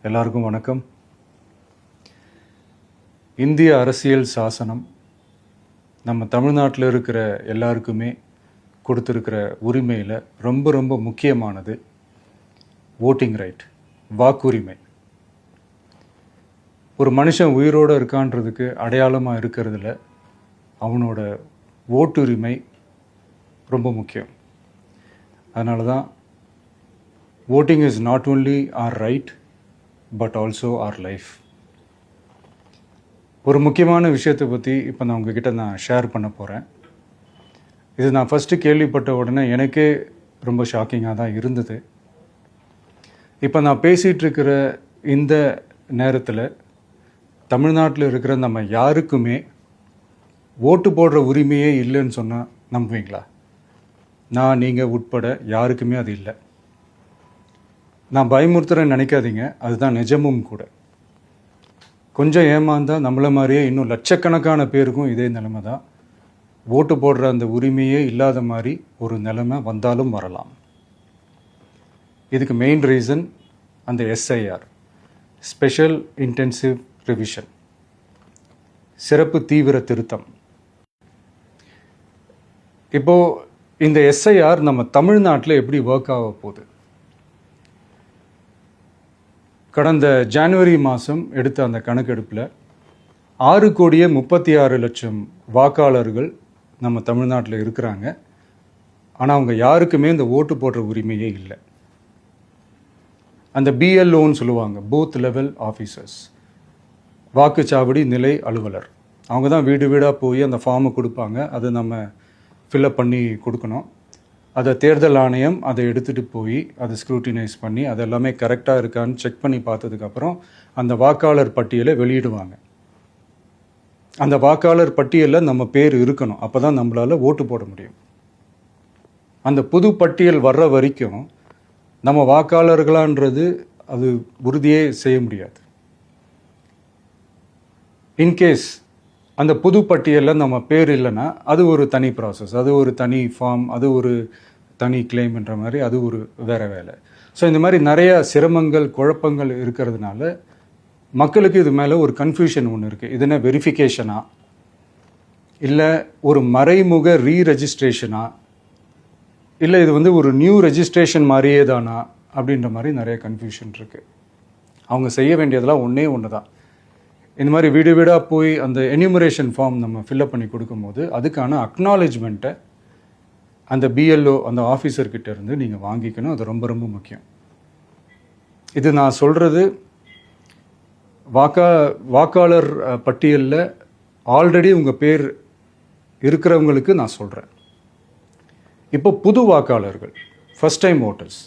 எல்லாருக்கும் வணக்கம். இந்திய அரசியல் சாசனம் நம்ம தமிழ்நாட்டில் இருக்கிற எல்லாருக்குமே கொடுத்துருக்கிற உரிமையில் ரொம்ப ரொம்ப முக்கியமானது ஓட்டிங் ரைட், வாக்குரிமை. ஒரு மனுஷன் உயிரோடு இருக்கான்றதுக்கு அடையாளமாக இருக்கிறதுல அவனோட ஓட்டுரிமை ரொம்ப முக்கியம். அதனால தான் voting is not only our right but also our life. ஒரு முக்கியமான விஷயத்தை பற்றி இப்போ நான் உங்ககிட்ட ஷேர் பண்ண போகிறேன். இது நான் ஃபஸ்ட்டு கேள்விப்பட்ட உடனே எனக்கே ரொம்ப ஷாக்கிங்காக தான் இருந்தது. இப்போ நான் பேசிகிட்டு இருக்கிற இந்த நேரத்தில் தமிழ்நாட்டில் இருக்கிற நம்ம யாருக்குமே ஓட்டு போடுற உரிமையே இல்லைன்னு சொன்னால் நம்புவீங்களா? நான் நீங்கள் உட்பட யாருக்குமே அது இல்லை. நான் பயமுறுத்துறேன்னு நினைக்காதீங்க, அதுதான் நிஜமும் கூட. கொஞ்சம் ஏமாந்தால் நம்மளை மாதிரியே இன்னும் லட்சக்கணக்கான பேருக்கும் இதே நிலைமை தான். ஓட்டு போடுற அந்த உரிமையே இல்லாத மாதிரி ஒரு நிலைமை வந்தாலும் வரலாம். இதுக்கு மெயின் ரீசன் அந்த எஸ்ஐஆர், ஸ்பெஷல் இன்டென்சிவ் ரிவிஷன், சிறப்பு தீவிர திருத்தம். இப்போது இந்த எஸ்ஐஆர் நம்ம தமிழ்நாட்டில் எப்படி ஒர்க் ஆக போகுது? கடந்த ஜனவரி மாதம் எடுத்த அந்த கணக்கெடுப்பில் 6,36,00,000 வாக்காளர்கள் நம்ம தமிழ்நாட்டில் இருக்கிறாங்க. ஆனால் அவங்க யாருக்குமே இந்த ஓட்டு போடுற உரிமையே இல்லை. அந்த பிஎல்ஓன்னு சொல்லுவாங்க, பூத் லெவல் ஆஃபீஸர்ஸ், வாக்குச்சாவடி நிலை அலுவலர். அவங்க தான் வீடு வீடாக போய் அந்த ஃபார்மை கொடுப்பாங்க. அதை நம்ம ஃபில்அப் பண்ணி கொடுக்கணும். அதை தேர்தல் ஆணையம் அதை எடுத்துகிட்டு போய் அதை ஸ்க்ரூட்டினைஸ் பண்ணி அது எல்லாமே கரெக்டாக இருக்கான்னு செக் பண்ணி பார்த்ததுக்கப்புறம் அந்த வாக்காளர் பட்டியலை வெளியிடுவாங்க. அந்த வாக்காளர் பட்டியலில் நம்ம பேர் இருக்கணும், அப்போ தான் நம்மளால் ஓட்டு போட முடியும். அந்த புது பட்டியல் வர்ற வரைக்கும் நம்ம வாக்காளர்களான்றது அது உறுதியே செய்ய முடியாது. இன்கேஸ் அந்த புது பட்டியலில் நம்ம பேர் இல்லைன்னா அது ஒரு தனி ப்ராசஸ், அது ஒரு தனி ஃபார்ம், அது ஒரு தனி கிளைம்ன்ற மாதிரி அது ஒரு வேறு வேலை. ஸோ இந்த மாதிரி நிறைய சிரமங்கள் குழப்பங்கள் இருக்கிறதுனால மக்களுக்கு இது மேலே ஒரு கன்ஃபியூஷன் ஒன்று இருக்குது. இது என்ன வெரிஃபிகேஷனா இல்லை ஒரு மறைமுக ரீரெஜிஸ்ட்ரேஷனா இல்லை இது ஒரு நியூ ரெஜிஸ்ட்ரேஷன் மாதிரியே தானா அப்படின்ற மாதிரி நிறைய கன்ஃபியூஷன் இருக்குது. அவங்க செய்ய வேண்டியதெல்லாம் ஒன்று தான். இந்த மாதிரி வீடு வீடாக போய் அந்த என்யூமரேஷன் ஃபார்ம் நம்ம ஃபில்அப் பண்ணி கொடுக்கும்போது அதுக்கான அக்னாலேஜ்மெண்ட்டை அந்த பிஎல்ஓ அந்த ஆஃபீஸர்கிட்ட இருந்து நீங்கள் வாங்கிக்கணும். அது ரொம்ப ரொம்ப முக்கியம். இது நான் சொல்கிறது வாக்காளர் பட்டியலில் ஆல்ரெடி உங்கள் பேர் இருக்கிறவங்களுக்கு நான் சொல்கிறேன். இப்போ புது வாக்காளர்கள், ஃபஸ்ட் டைம் ஓட்டர்ஸ்,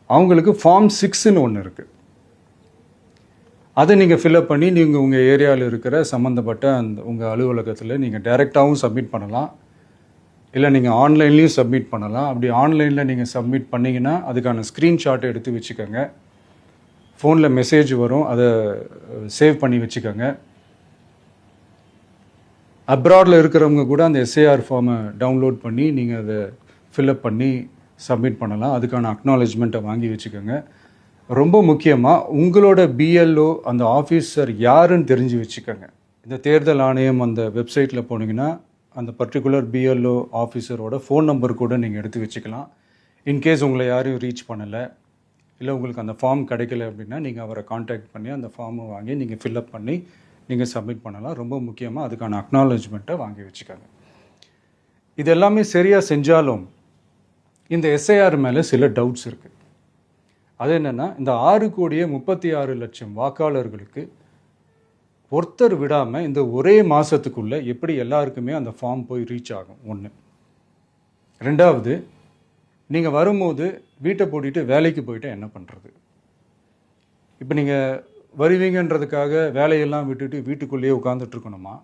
அவங்களுக்கு ஃபார்ம் 6ன்னு ஒன்று இருக்குது. அதை நீங்கள் ஃபில்அப் பண்ணி நீங்கள் உங்கள் ஏரியாவில் இருக்கிற சம்மந்தப்பட்ட அந்த உங்கள் அலுவலகத்தில் நீங்கள் டைரெக்டாகவும் சப்மிட் பண்ணலாம், இல்லை நீங்கள் ஆன்லைன்லேயும் சப்மிட் பண்ணலாம். அப்படி ஆன்லைனில் நீங்கள் சப்மிட் பண்ணிங்கன்னா அதுக்கான ஸ்க்ரீன்ஷாட்டை எடுத்து வச்சுக்கோங்க. ஃபோனில் மெசேஜ் வரும், அதை சேவ் பண்ணி வச்சுக்கோங்க. அப்ராடில் இருக்கிறவங்க கூட அந்த எஸ்ஐஆர் ஃபார்மை டவுன்லோட் பண்ணி நீங்கள் அதை ஃபில்அப் பண்ணி சப்மிட் பண்ணலாம். அதுக்கான அக்னாலேஜ்மெண்ட்டை வாங்கி வச்சுக்கோங்க. ரொம்ப முக்கியமாக உங்களோட பிஎல்ஓ அந்த ஆஃபீஸர் யாருன்னு தெரிஞ்சு வச்சுக்கோங்க. இந்த தேர்தல் ஆணையம் அந்த வெப்சைட்டில் போனீங்கன்னா அந்த பர்டிகுலர் பிஎல்ஓ ஆஃபீஸரோட ஃபோன் நம்பர் கூட நீங்கள் எடுத்து வச்சுக்கலாம். இன்கேஸ் உங்களை யாரையும் ரீச் பண்ணலை இல்லை உங்களுக்கு அந்த ஃபார்ம் கிடைக்கல அப்படின்னா நீங்கள் அவரை காண்டாக்ட் பண்ணி அந்த ஃபார்மை வாங்கி நீங்கள் ஃபில்அப் பண்ணி நீங்கள் சப்மிட் பண்ணலாம். ரொம்ப முக்கியமாக அதுக்கான அக்னாலேஜ்மெண்ட்டை வாங்கி வச்சுக்கோங்க. இது எல்லாமே சரியாக செஞ்சாலும் இந்த எஸ்ஐஆர் மேலே சில டவுட்ஸ் இருக்குது. அது என்னென்னா, இந்த 6,36,00,000 வாக்காளர்களுக்கு ஒருத்தர் விடாமல் இந்த ஒரே மாதத்துக்குள்ளே எப்படி எல்லாருக்குமே அந்த ஃபார்ம் போய் ரீச் ஆகும்? ஒன்று. ரெண்டாவது, நீங்கள் வரும்போது வீட்டை பூட்டிட்டு வேலைக்கு போயிட்டு என்ன பண்ணுறது? இப்போ நீங்கள் வருவீங்கன்றதுக்காக வேலையெல்லாம் விட்டுட்டு வீட்டுக்குள்ளேயே உட்காந்துட்ருக்கணுமா?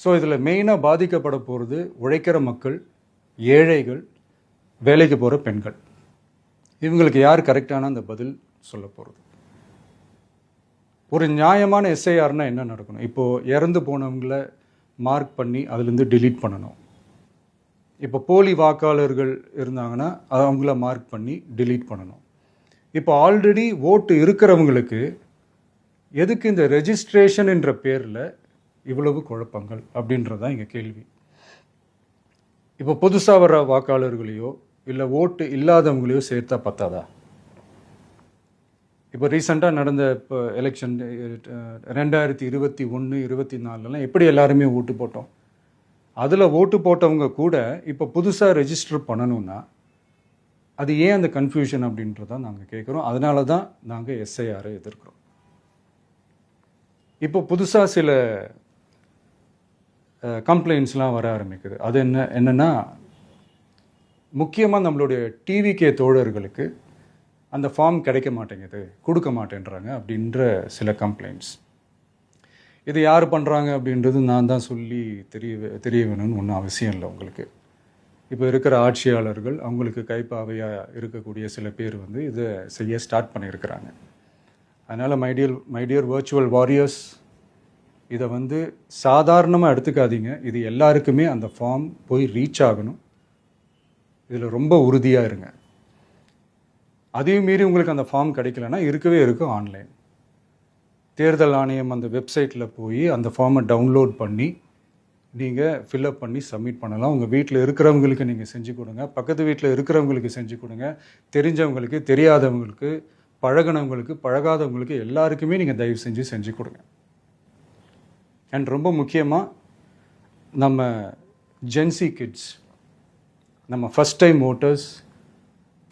ஸோ இதில் மெயினாக பாதிக்கப்பட போகிறது உழைக்கிற மக்கள், ஏழைகள், வேலைக்கு போகிற பெண்கள். இவங்களுக்கு யார் கரெக்டான அந்த பதில் சொல்ல போகிறது? ஒரு நியாயமான எஸ்ஐஆர்னால் என்ன நடக்கணும்? இப்போது இறந்து போனவங்களை மார்க் பண்ணி அதுலேருந்து டிலீட் பண்ணணும். இப்போ போலி வாக்காளர்கள் இருந்தாங்கன்னா அவங்கள மார்க் பண்ணி டிலீட் பண்ணணும். இப்போ ஆல்ரெடி ஓட்டு இருக்கிறவங்களுக்கு எதுக்கு இந்த ரெஜிஸ்ட்ரேஷன் என்ற பேரில் இவ்வளவு குழப்பங்கள் அப்படின்றது தான் எங்கள் கேள்வி. இப்போ புதுசாக வர்ற வாக்காளர்களையோ இல்லை ஓட்டு இல்லாதவங்களையோ சேர்த்தா பத்தாதா? இப்போ ரீசெண்டாக நடந்த இப்போ எலெக்ஷன் 2021, 24 எப்படி எல்லாருமே ஓட்டு போட்டோம்? அதில் ஓட்டு போட்டவங்க கூட இப்போ புதுசாக ரெஜிஸ்டர் பண்ணணும்னா அது ஏன் அந்த கன்ஃபியூஷன் அப்படின்றத நாங்கள் கேட்குறோம். அதனால தான் நாங்கள் எஸ்ஐஆரை எதிர்க்கிறோம். இப்போ புதுசாக சில கம்ப்ளைண்ட்ஸ்லாம் வர ஆரம்பிக்குது. அது என்னென்னா முக்கியமாக நம்மளுடைய டிவிகே தோழர்களுக்கு அந்த ஃபார்ம் கிடைக்க மாட்டேங்குது, கொடுக்க மாட்டேன்றாங்க அப்படின்ற சில கம்ப்ளைண்ட்ஸ். இது யார் பண்ணுறாங்க அப்படின்றது நான் தான் சொல்லி தெரிய வேணும்னு ஒன்றும் அவசியம் இல்லை உங்களுக்கு. இப்போ இருக்கிற ஆட்சியாளர்கள் அவங்களுக்கு கைப்பாவையாக இருக்கக்கூடிய சில பேர் இதை செய்ய ஸ்டார்ட் பண்ணியிருக்கிறாங்க. அதனால் மைடியர் வர்ச்சுவல் வாரியர்ஸ், இதை சாதாரணமாக எடுத்துக்காதீங்க. இது எல்லாருக்குமே அந்த ஃபார்ம் போய் ரீச் ஆகணும். இதில் ரொம்ப உறுதியாக இருங்க. அதையும் மீறி உங்களுக்கு அந்த ஃபார்ம் கிடைக்கலன்னா இருக்கவே இருக்கும் ஆன்லைன். தேர்தல் ஆணையம் அந்த வெப்சைட்டில் போய் அந்த ஃபார்மை டவுன்லோட் பண்ணி நீங்கள் ஃபில்அப் பண்ணி சப்மிட் பண்ணலாம். உங்கள் வீட்டில் இருக்கிறவங்களுக்கு நீங்கள் செஞ்சு கொடுங்க, பக்கத்து வீட்டில் இருக்கிறவங்களுக்கு செஞ்சு கொடுங்க, தெரிஞ்சவங்களுக்கு, தெரியாதவங்களுக்கு, பழகினவங்களுக்கு, பழகாதவங்களுக்கு எல்லாருக்குமே நீங்கள் தயவு செஞ்சு கொடுங்க. அண்ட் ரொம்ப முக்கியமாக நம்ம ஜென்சி கிட்ஸ், நம்ம ஃபஸ்ட் டைம் ஓட்டர்ஸ்,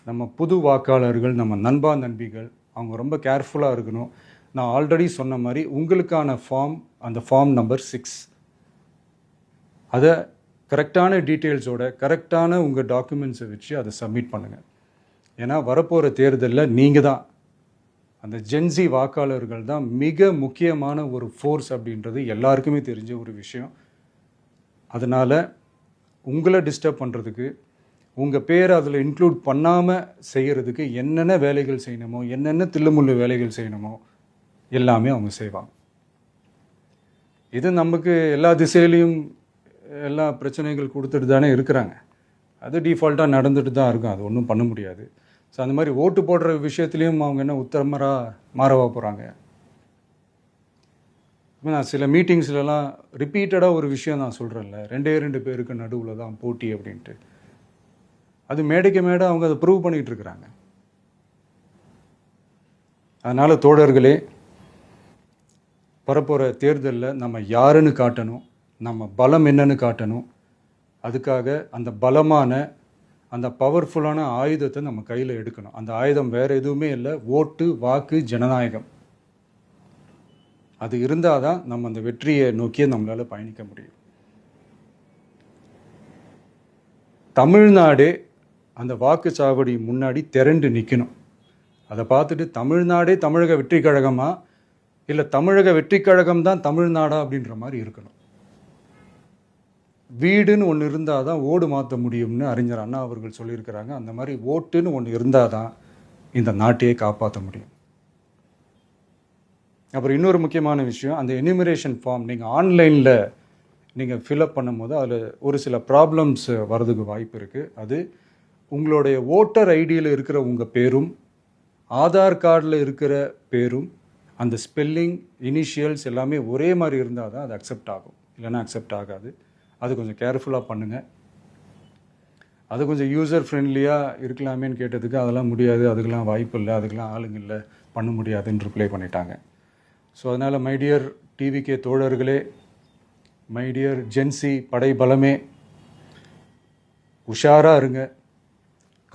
நம்ம புது வாக்காளர்கள், நம்ம நண்பா நண்பிகள், அவங்க ரொம்ப கேர்ஃபுல்லாக இருக்கணும். நான் ஆல்ரெடி சொன்ன மாதிரி உங்களுக்கான ஃபார்ம், அந்த ஃபார்ம் நம்பர் 6, அதை கரெக்டான டீட்டெயில்ஸோட கரெக்டான உங்கள் டாக்குமெண்ட்ஸை வச்சு அதை சப்மிட் பண்ணுங்கள். ஏன்னா வரப்போகிற தேர்தலில் நீங்கள் தான், அந்த ஜென்சி வாக்காளர்கள் தான் மிக முக்கியமான ஒரு ஃபோர்ஸ் அப்படின்றது எல்லாருக்குமே தெரிஞ்ச ஒரு விஷயம். அதனால் உங்களை டிஸ்டர்ப் பண்ணுறதுக்கு, உங்கள் பேரை அதில் இன்க்ளூட் பண்ணாமல் செய்கிறதுக்கு என்னென்ன வேலைகள் செய்யணுமோ, என்னென்ன தில்லுமுள்ளு வேலைகள் செய்யணுமோ எல்லாமே அவங்க செய்வாங்க. இது நமக்கு எல்லா திசையிலையும் எல்லா பிரச்சனைகள் கொடுத்துட்டு தானே இருக்கிறாங்க. அது டிஃபால்ட்டாக நடந்துட்டு தான் இருக்கும், அது ஒன்றும் பண்ண முடியாது. ஸோ அந்த மாதிரி ஓட்டு போடுற விஷயத்துலேயும் அவங்க என்ன உத்தரமராக மாறவா போகிறாங்க? நான் சில மீட்டிங்ஸ்லலாம் ரிப்பீட்டடாக ஒரு விஷயம் நான் சொல்கிறேன்ல, 2 பேருக்கு நடுவில் தான் போட்டி அப்படின்ட்டு. அது மேடைக்கு மேடை அவங்க அதை ப்ரூவ் பண்ணிகிட்டு இருக்கிறாங்க. அதனால் தோழர்களே, வரப்போகிற தேர்தலில் நம்ம யாருன்னு காட்டணும், நம்ம பலம் என்னன்னு காட்டணும். அதுக்காக அந்த பலமான, அந்த பவர்ஃபுல்லான ஆயுதத்தை நம்ம கையில் எடுக்கணும். அந்த ஆயுதம் வேறு எதுவுமே இல்லை, ஓட்டு, வாக்கு, ஜனநாயகம். அது இருந்தால் தான் நம்ம அந்த வெற்றியை நோக்கியே நம்மளால் பயணிக்க முடியும். தமிழ்நாடே அந்த வாக்குச்சாவடி முன்னாடி திரண்டு நிற்கணும். அதை பார்த்துட்டு தமிழ்நாடே தமிழக வெற்றி கழகமா இல்லை தமிழக வெற்றி கழகம் தான் தமிழ்நாடா அப்படின்ற மாதிரி இருக்கணும். வீடுன்னு ஒன்று இருந்தால் தான் ஓடு மாற்ற முடியும்னு அறிஞர் அண்ணா அவர்கள் சொல்லியிருக்கிறாங்க. அந்த மாதிரி ஓட்டுன்னு ஒன்று இருந்தால் தான் இந்த நாட்டையே காப்பாற்ற முடியும். அப்புறம் இன்னொரு முக்கியமான விஷயம், அந்த எனிமரேஷன் ஃபார்ம் நீங்கள் ஆன்லைனில் நீங்கள் ஃபில்அப் பண்ணும்போது அதில் ஒரு சில ப்ராப்ளம்ஸ் வர்றதுக்கு வாய்ப்பு இருக்குது. அது உங்களுடைய ஓட்டர் ஐடியில் இருக்கிற உங்கள் பேரும் ஆதார் கார்டில் இருக்கிற பேரும் அந்த ஸ்பெல்லிங், இனிஷியல்ஸ் எல்லாமே ஒரே மாதிரி இருந்தால் தான் அது அக்செப்ட் ஆகும், இல்லைன்னா அக்செப்ட் ஆகாது. அது கொஞ்சம் கேர்ஃபுல்லாக பண்ணுங்கள். அது கொஞ்சம் யூசர் ஃப்ரெண்ட்லியாக இருக்கலாமேன்னு கேட்டதுக்கு அதெல்லாம் முடியாது, அதுக்கெல்லாம் வாய்ப்பு இல்லை, அதுக்கெல்லாம் ஆளுங்க இல்லை, பண்ண முடியாதுன்னு ரிப்ளை பண்ணிட்டாங்க. ஸோ அதனால் மைடியர் டிவிகே தோழர்களே, மைடியர் ஜென்சி படை பலமே, உஷாராக இருங்க,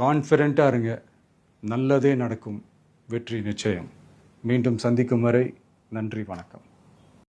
கான்ஃபிடெண்ட்டாக இருங்க, நல்லதே நடக்கும், வெற்றி நிச்சயம். மீண்டும் சந்திக்கும் வரை நன்றி, வணக்கம்.